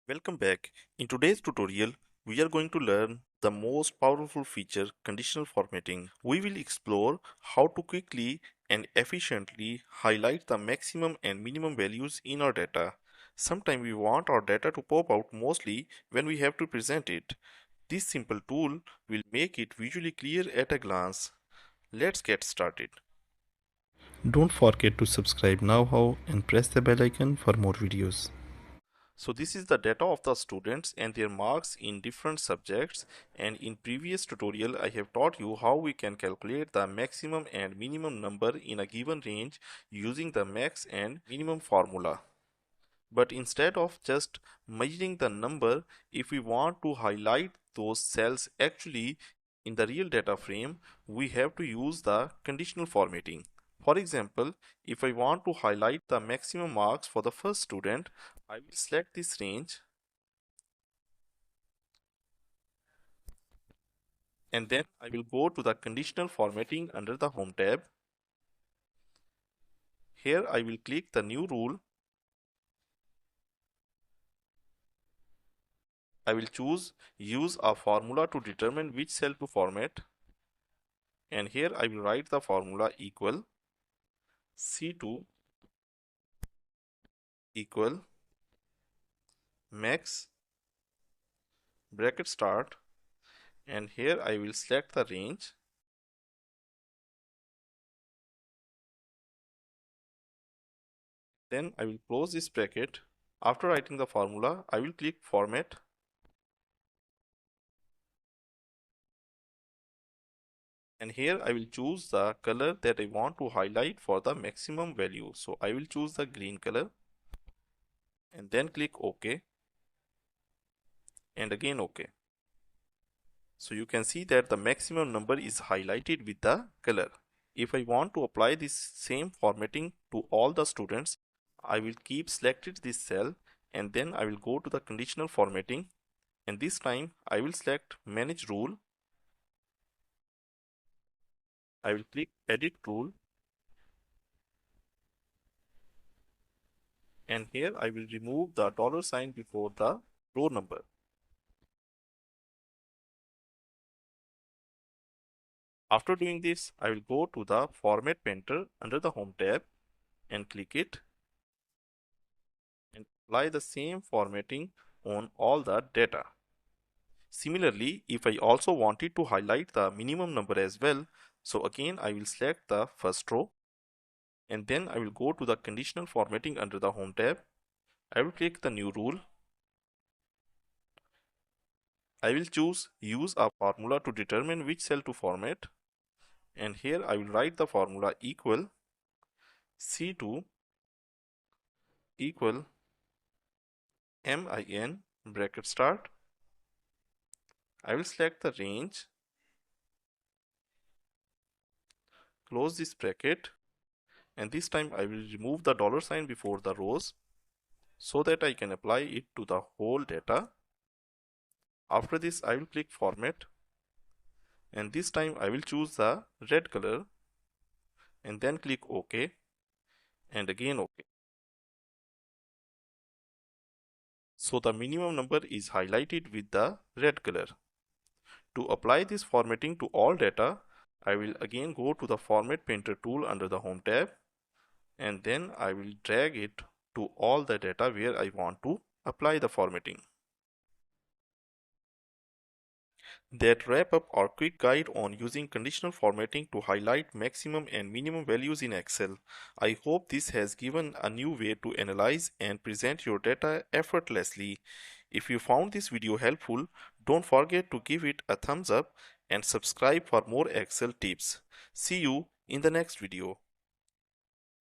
Welcome back. In today's tutorial, we are going to learn the most powerful feature, conditional formatting. We will explore how to quickly and efficiently highlight the maximum and minimum values in our data. Sometimes we want our data to pop out mostly when we have to present it. This simple tool will make it visually clear at a glance. Let's get started. Don't forget to subscribe now and press the bell icon for more videos. So this is the data of the students and their marks in different subjects, and in previous tutorial I have taught you how we can calculate the maximum and minimum number in a given range using the max and minimum formula. But instead of just measuring the number, if we want to highlight those cells actually in the real data frame, we have to use the conditional formatting. For example, if I want to highlight the maximum marks for the first student, I will select this range and then I will go to the conditional formatting under the Home tab. Here I will click the new rule. I will choose use a formula to determine which cell to format, and here I will write the formula equal C2 equal max bracket start, and here I will select the range. Then I will close this bracket. After writing the formula, I will click format, and here I will choose the color that I want to highlight for the maximum value. So I will choose the green color and then click OK and again OK. So you can see that the maximum number is highlighted with the color. If I want to apply this same formatting to all the students, I will keep selected this cell and then I will go to the conditional formatting, and this time I will select manage rule. I will click edit rule, and here I will remove the $sign before the row number. After doing this, I will go to the format painter under the Home tab and click it and apply the same formatting on all the data. Similarly, if I also wanted to highlight the minimum number as well, so again I will select the first row and then I will go to the conditional formatting under the Home tab. I will click the new rule. I will choose use a formula to determine which cell to format, and here I will write the formula equal C2 equal min bracket start. I will select the range, close this bracket, and this time I will remove the $sign before the rows so that I can apply it to the whole data. After this I will click format, and this time I will choose the red color and then click OK and again OK. So the minimum number is highlighted with the red color. To apply this formatting to all data, I will again go to the Format Painter tool under the Home tab, and then I will drag it to all the data where I want to apply the formatting. That wrap up our quick guide on using conditional formatting to highlight maximum and minimum values in Excel. I hope this has given a new way to analyze and present your data effortlessly. If you found this video helpful, don't forget to give it a thumbs up and subscribe for more Excel tips. See you in the next video.